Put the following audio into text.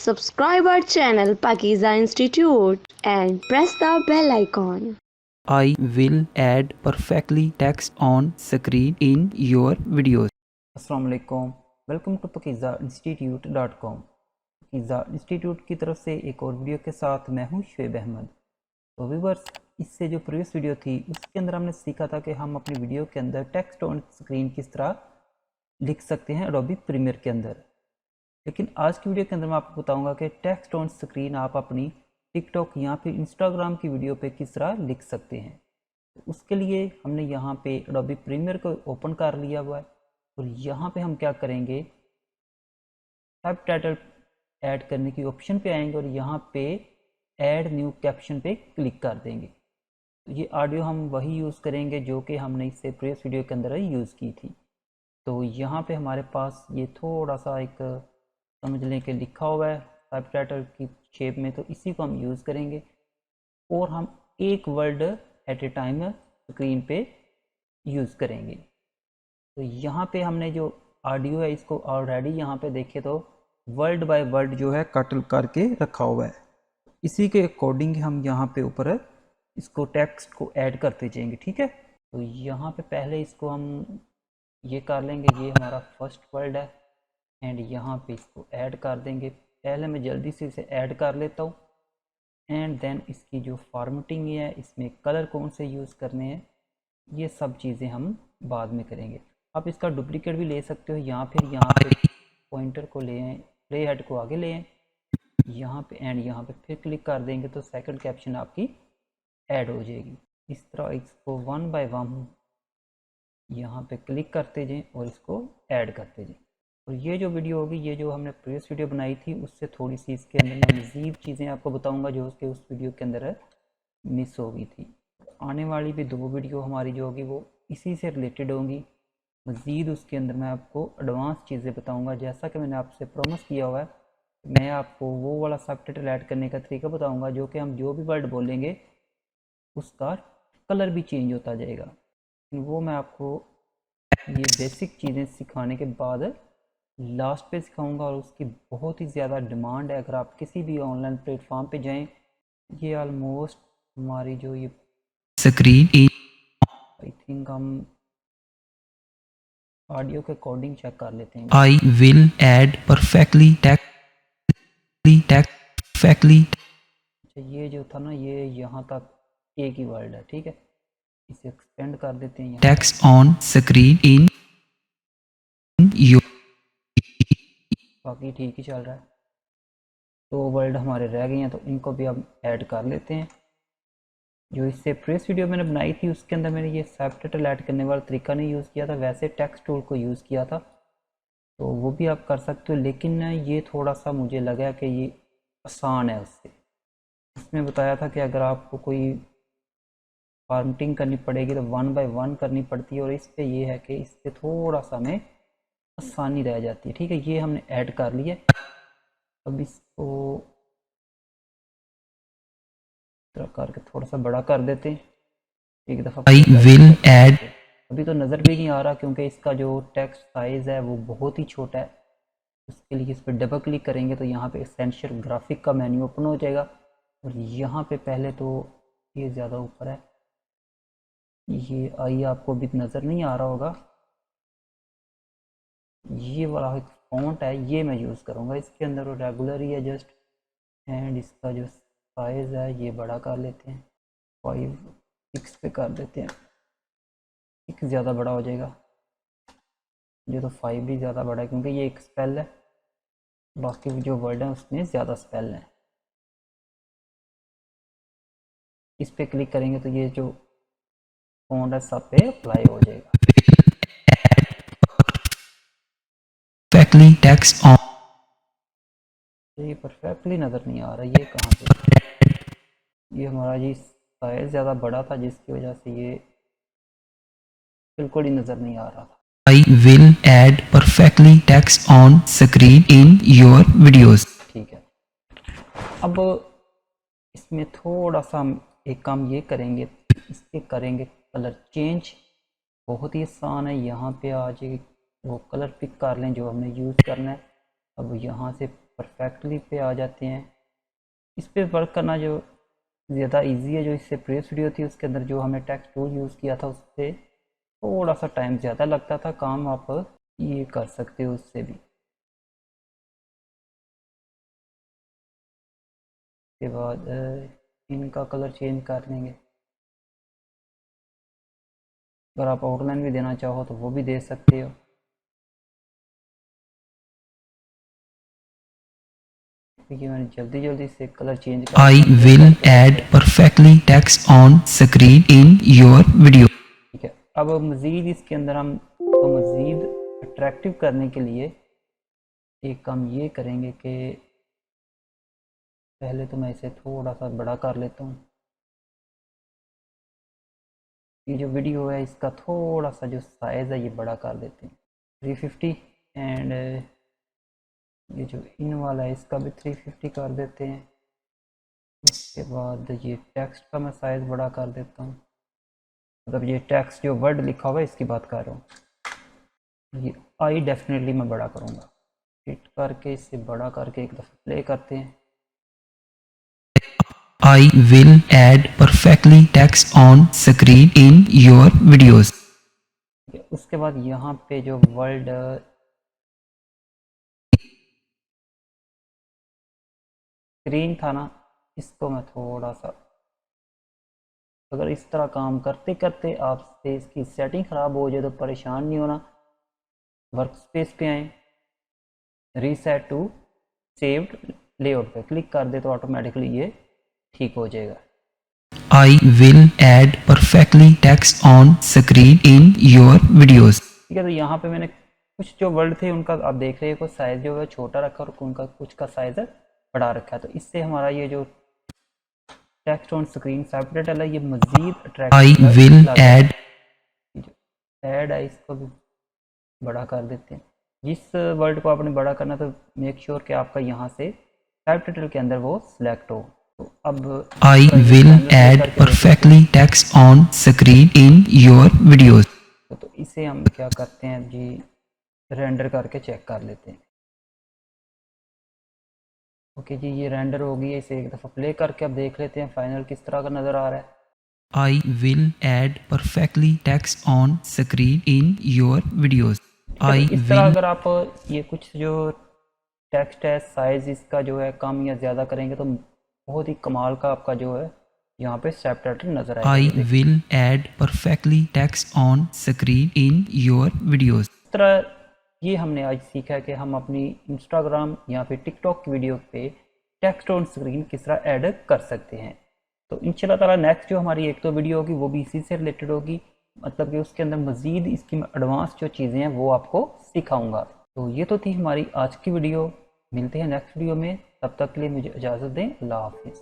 subscribe our channel Pakiza Institute and press the bell icon. I will add perfectly text on screen in your videos. अस्सलाम वालेकुम, welcome to pakizainstitute.com। Pakeezah institute की तरफ से एक और video के साथ मैं हूं शुएब अहमद। तो व्यूअर्स, इससे जो प्रीवियस वीडियो थी उसके अंदर हमने सीखा था कि हम अपनी वीडियो के अंदर टेक्स्ट ऑन स्क्रीन किस तरह लिख सकते हैं एडोबी प्रीमियर के अंदर। लेकिन आज की वीडियो के अंदर मैं आपको बताऊंगा कि टेक्स्ट ऑन स्क्रीन आप अपनी टिकटॉक या फिर इंस्टाग्राम की वीडियो पे किस तरह लिख सकते हैं। तो उसके लिए हमने यहाँ पे एडोबी प्रीमियर को ओपन कर लिया हुआ है और यहाँ पे हम क्या करेंगे, सब टाइटल ऐड करने की ऑप्शन पे आएंगे और यहाँ पे ऐड न्यू कैप्शन पे क्लिक कर देंगे। तो ये ऑडियो हम वही यूज़ करेंगे जो कि हमने इससे प्रीवियस वीडियो के अंदर यूज़ की थी। तो यहाँ पे हमारे पास ये थोड़ा सा एक समझ लें कि लिखा हुआ है सब टाइटल की शेप में, तो इसी को हम यूज़ करेंगे और हम एक word at A time screen पे यूज़ करेंगे। तो यहाँ पे हमने जो ऑडियो है इसको ऑलरेडी यहाँ पे देखे तो वर्ड बाय वर्ड जो है कट करके रखा हुआ है, इसी के अकॉर्डिंग हम यहाँ पे ऊपर इसको टेक्स्ट को ऐड करते जाएंगे। ठीक है, तो यहाँ पे पहले इसको हम ये कर लेंगे, ये हमारा फर्स्ट वर्ड है एंड यहाँ पे इसको ऐड कर देंगे। पहले मैं जल्दी से इसे ऐड कर लेता हूँ एंड देन इसकी जो फॉर्मेटिंग है, इसमें कलर कौन से यूज़ करने हैं, ये सब चीज़ें हम बाद में करेंगे। आप इसका डुप्लीकेट भी ले सकते हो या फिर यहाँ पे पॉइंटर को ले आए, प्ले हेड को आगे ले आए, यहाँ पे एंड यहाँ पे फिर क्लिक कर देंगे तो सेकंड कैप्शन आपकी ऐड हो जाएगी। इस तरह इसको वन बाय वन यहाँ पे क्लिक करते जाएं और इसको ऐड करते जाएं। और ये जो वीडियो होगी, ये जो हमने प्रीवियस वीडियो बनाई थी उससे थोड़ी सी इसके अंदर मैं मज़ीद चीज़ें आपको बताऊंगा जो उसके उस वीडियो के अंदर मिस हो गई थी। आने वाली भी 2 वीडियो हमारी जो होगी वो इसी से रिलेटेड होंगी। मज़ीद उसके अंदर मैं आपको एडवांस चीज़ें बताऊंगा, जैसा कि मैंने आपसे प्रॉमिस किया हुआ है। मैं आपको वो वाला सबटाइटल ऐड करने का तरीका बताऊंगा जो कि हम जो भी वर्ड बोलेंगे उसका कलर भी चेंज होता जाएगा। वो मैं आपको ये बेसिक चीज़ें सिखाने के बाद लास्ट पे सिखाऊंगा और उसकी बहुत ही ज़्यादा डिमांड है। अगर आप किसी भी ऑनलाइन प्लेटफॉर्म पे जाएं, ये ऑलमोस्ट हमारी जो ये Screen in आई थिंक हम ऑडियो के अकॉर्डिंग चेक कर लेते हैं। I will add perfectly text perfectly अच्छा, ये जो था ना, ये यहाँ तक एक ही वर्ड है। ठीक है, इसे एक्सपेंड कर देते हैं यहाँ। text on screen in your बाकी ठीक ही चल रहा है। 2 वर्ड हमारे रह गए हैं तो इनको भी हम ऐड कर लेते हैं। जो इससे प्रीवियस वीडियो मैंने बनाई थी उसके अंदर मैंने ये सबटाइटल ऐड करने वाला तरीका नहीं यूज़ किया था, वैसे टेक्स्ट टूल को यूज़ किया था। तो वो भी आप कर सकते हो, लेकिन ये थोड़ा सा मुझे लगा कि ये आसान है उससे। इसमें बताया था कि अगर आपको कोई फॉर्मेटिंग करनी पड़ेगी तो 1 बाय 1 करनी पड़ती है, और इस पे ये है कि इससे थोड़ा सा हमें आसानी रह जाती है। ठीक है, ये हमने ऐड कर लिया। अब इसको करके थोड़ा सा बड़ा कर देते हैं एक दफ़ा। I will add अभी तो नज़र भी नहीं आ रहा क्योंकि इसका जो टेक्स्ट साइज़ है वो बहुत ही छोटा है। उसके लिए इस पर डबल क्लिक करेंगे तो यहाँ पे एसेंशियल ग्राफिक का मेन्यू ओपन हो जाएगा और यहाँ पे पहले तो ये ज़्यादा ऊपर है, ये आई आपको भी नज़र नहीं आ रहा होगा। ये वाला एक फॉन्ट है, ये मैं यूज़ करूँगा इसके अंदर, और रेगुलर ही है जस्ट। एंड इसका जो साइज़ है ये बड़ा कर लेते हैं, 5-6 पे कर देते हैं। 6 ज़्यादा बड़ा हो जाएगा, ये तो 5 भी ज़्यादा बड़ा है क्योंकि ये एक स्पेल है, बाकी जो वर्ड है उसमें ज़्यादा स्पेल है। इस पे क्लिक करेंगे तो ये जो फॉन्ट है सब पे अप्लाई हो जाएगा। perfectly text on ये परफेक्टली नज़र नहीं आ रहा, ये कहाँ पे, ये हमारा जी साइज़ ज़्यादा बड़ा था जिसकी वजह से ये बिल्कुल ही नज़र नहीं आ रहा था। I will add perfectly text on screen in your videos. ठीक है, अब इसमें थोड़ा सा हम एक काम ये करेंगे, इसके करेंगे कलर चेंज। बहुत ही आसान है, यहाँ पे आ जाए वो कलर पिक कर लें जो हमने यूज़ करना है। अब यहाँ से परफेक्टली पे आ जाते हैं। इस पे वर्क करना जो ज़्यादा इजी है। जो इससे प्रीवियस वीडियो थी उसके अंदर जो हमने टेक्स्ट टूल यूज़ किया था उससे थोड़ा सा टाइम ज़्यादा लगता था। काम आप ये कर सकते हो उससे भी। उसके बाद इनका कलर चेंज कर लेंगे। अगर आप आउटलाइन भी देना चाहो तो वो भी दे सकते हो। देखिए मैंने जल्दी से कलर चेंज कर I will add perfectly text on screen in your video. ठीक है। अब मज़ीद इसके अंदर हम तो मज़ीद अट्रैक्टिव करने के लिए एक काम ये करेंगे कि पहले तो मैं इसे थोड़ा सा बड़ा कर लेता हूँ। ये जो वीडियो है इसका थोड़ा सा जो साइज़ है ये बड़ा कर देते हैं 350। एंड ये जो इन वाला है इसका भी 350 कर देते हैं। उसके बाद ये टेक्स्ट का मैं साइज़ बड़ा कर देता हूँ। मतलब ये टेक्स्ट जो वर्ड लिखा हुआ है इसकी बात कर रहा हूँ। ये आई डेफिनेटली मैं बड़ा करूँगा। हिट करके इसे बड़ा करके एक दफ़ा प्ले करते हैं। I will add perfectly text on screen in your videos. उसके बाद यहाँ पे जो वर्ड स्क्रीन था ना इसको मैं थोड़ा सा, अगर इस तरह काम करते करते आपसे इसकी सेटिंग ख़राब हो जाए तो परेशान नहीं होना। वर्क स्पेस पे आए, रीसेट टू सेव्ड लेआउट पे क्लिक कर दे तो ऑटोमेटिकली ये ठीक हो जाएगा। I will add perfectly text on screen in your videos. ठीक है, तो यहाँ पे मैंने कुछ जो वर्ड थे उनका आप देख रहे हो साइज़ जो है छोटा रखा और उनका कुछ का साइज़ बड़ा रखा है। तो इससे हमारा ये जो टेक्स्ट ऑन स्क्रीन सबटाइटल है ये मज़ीद I will add ऐड है इसको भी बड़ा कर देते हैं। जिस वर्ड को आपने बड़ा करना तो मेक श्योर कि आपका यहाँ से सबटाइटल के अंदर वो सिलेक्ट हो। तो अब I will add perfectly text on screen in your videos. तो इसे हम क्या करते हैं जी, रेंडर करके चेक कर लेते हैं। ओके जी, ये रेंडर हो गई है। इसे एक दफ़ा प्ले करके अब देख लेते हैं फाइनल किस तरह का नज़र आ रहा है। I will add perfectly text on screen in your videos. I इस तरह will अगर आप ये कुछ जो टेक्स्ट है साइज़ इसका जो है कम या ज़्यादा करेंगे तो बहुत ही कमाल का आपका जो है यहाँ पे सबटाइटल नज़र I आएगा। will add perfectly text on screen in your videos. इस तरह ये हमने आज सीखा है कि हम अपनी इंस्टाग्राम या फिर टिकटॉक की वीडियो पे टेक्स्ट ऑन स्क्रीन किस तरह ऐड कर सकते हैं। तो इंशाल्लाह ताला नेक्स्ट जो हमारी एक तो वीडियो होगी वो भी इसी से रिलेटेड होगी। मतलब कि उसके अंदर मज़ीद इसकी एडवांस जो चीज़ें हैं वो आपको सिखाऊंगा। तो ये तो थी हमारी आज की वीडियो। मिलते हैं नेक्स्ट वीडियो में, तब तक के लिए मुझे इजाज़त दें। अल्लाह हाफिज़।